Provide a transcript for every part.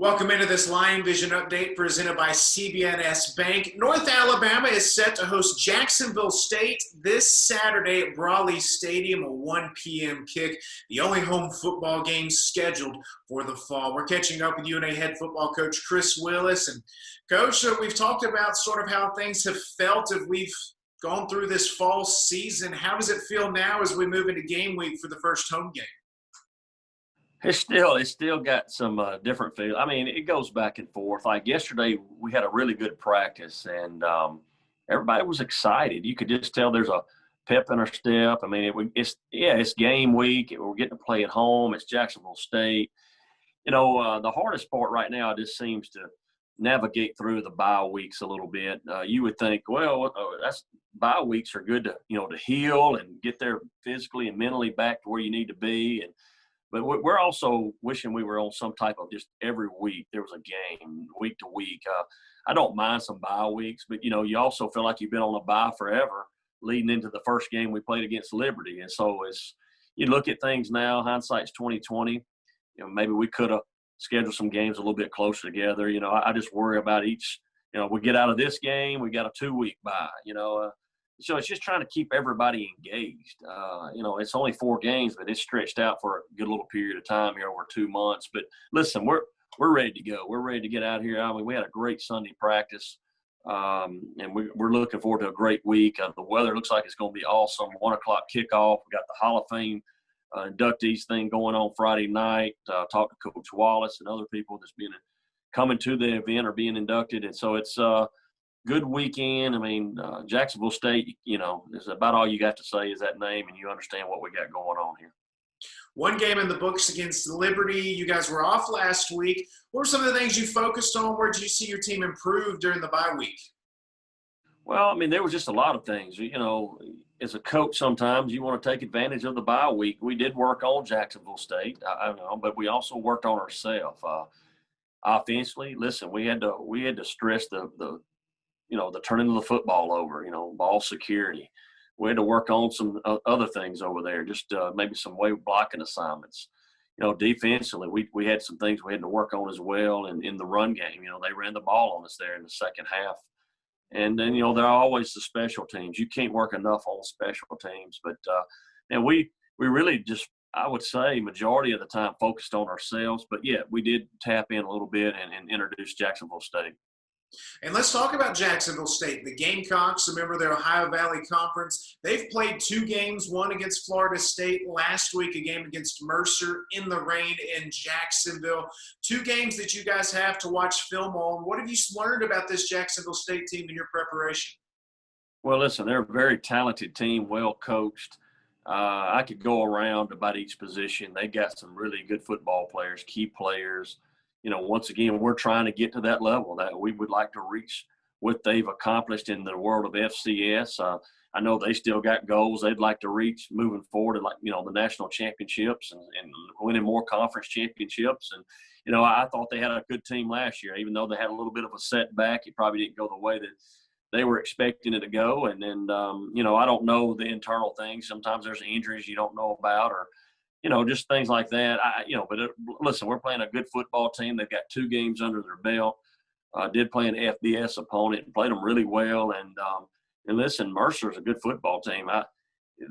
Welcome into this Lion Vision update presented by CBNS Bank. North Alabama is set to host Jacksonville State this Saturday at Brawley Stadium, a 1 p.m. kick, the only home football game scheduled for the fall. We're catching up with UNA head football coach Chris Willis. And Coach, we've talked about sort of how things have felt as we've gone through this fall season. How does it feel now as we move into game week for the first home game? It's still got some different feel. I mean, it goes back and forth. Like yesterday, we had a really good practice, and everybody was excited. You could just tell there's a pep in our step. I mean, it's game week. We're getting to play at home. It's Jacksonville State. The hardest part right now just seems to navigate through the bye weeks a little bit. You would think, well, that's bye weeks are good to heal and get there physically and mentally back to where you need to be. But we're also wishing we were on some type of just every week there was a game, week to week. I don't mind some bye weeks, but, you also feel like you've been on a bye forever leading into the first game we played against Liberty. And so as you look at things now, hindsight's 2020, maybe we could have scheduled some games a little bit closer together. I just worry about each, we get out of this game, we got a 2-week bye, So it's just trying to keep everybody engaged. It's only 4 games, but it's stretched out for a good little period of time here over 2 months. But listen, we're ready to go. We're ready to get out here. I mean, we had a great Sunday practice, and we're looking forward to a great week. The weather looks like it's going to be awesome. 1 o'clock kickoff. We got the Hall of Fame inductees thing going on Friday night. Talked to Coach Willis and other people that's coming to the event or being inducted, and so it's good weekend. I mean, Jacksonville State, is about all you got to say is that name, and you understand what we got going on here. 1 game in the books against Liberty. You guys were off last week. What were some of the things you focused on? Where did you see your team improve during the bye week? Well, I mean, there was just a lot of things. As a coach, sometimes you want to take advantage of the bye week. We did work on Jacksonville State, I know, but we also worked on ourselves. Offensively, listen, we had to stress the turning of the football over, ball security. We had to work on some other things over there, just maybe some way blocking assignments. Defensively, we had some things we had to work on as well. And in the run game, they ran the ball on us there in the second half. And then, there are always the special teams. You can't work enough on special teams. But, and we really just, I would say, majority of the time focused on ourselves. But, yeah, we did tap in a little bit and introduce Jacksonville State. And let's talk about Jacksonville State. The Gamecocks, a member of the Ohio Valley Conference, they've played 2 games, one against Florida State last week, a game against Mercer in the rain in Jacksonville. 2 games that you guys have to watch film on. What have you learned about this Jacksonville State team in your preparation? Well, listen, they're a very talented team, well coached. I could go around about each position. They got some really good football players, key players. Once again, we're trying to get to that level that we would like to reach what they've accomplished in the world of FCS. I know they still got goals they'd like to reach moving forward, like, the national championships and winning more conference championships. And, I thought they had a good team last year, even though they had a little bit of a setback. It probably didn't go the way that they were expecting it to go. And then, I don't know the internal things. Sometimes there's injuries you don't know about or, just things like that. Listen, we're playing a good football team. They've got 2 games under their belt. Did play an FBS opponent and played them really well. And listen, Mercer's a good football team.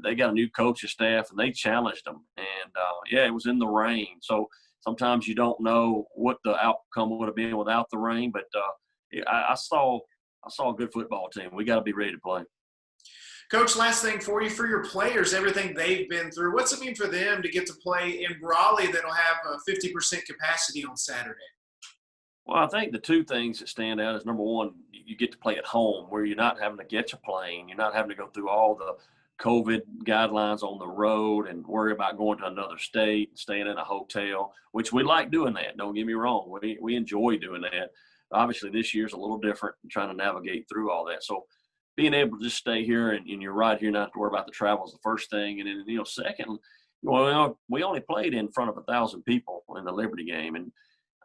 They got a new coaching staff, and they challenged them. And, it was in the rain. So sometimes you don't know what the outcome would have been without the rain. But I saw a good football team. We got to be ready to play. Coach, last thing for you, for your players, everything they've been through, what's it mean for them to get to play in Raleigh that'll have a 50% capacity on Saturday? Well, I think the 2 things that stand out is, number one, you get to play at home where you're not having to catch a plane. You're not having to go through all the COVID guidelines on the road and worry about going to another state, staying in a hotel, which we like doing that. Don't get me wrong. We enjoy doing that. Obviously, this year's a little different, trying to navigate through all that. So, being able to just stay here and you're right here, not to worry about the travel is the first thing. And then, second, we only played in front of 1,000 people in the Liberty game. And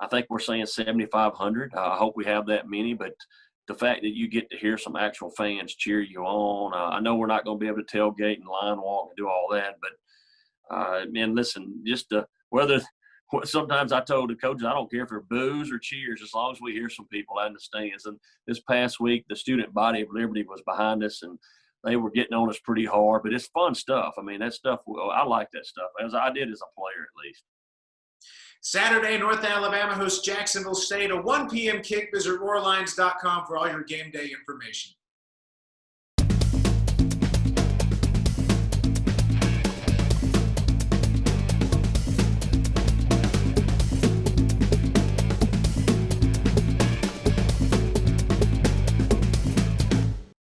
I think we're saying 7,500. I hope we have that many, but the fact that you get to hear some actual fans cheer you on, I know we're not going to be able to tailgate and line walk and do all that, but, man, listen, just whether sometimes I told the coaches, I don't care if they're boos or cheers, as long as we hear some people out in the stands. And this past week, the student body of Liberty was behind us, and they were getting on us pretty hard. But it's fun stuff. I mean, that stuff, I like that stuff, as I did as a player at least. Saturday, North Alabama hosts Jacksonville State, a 1 p.m. kick. Visit roarlions.com for all your game day information.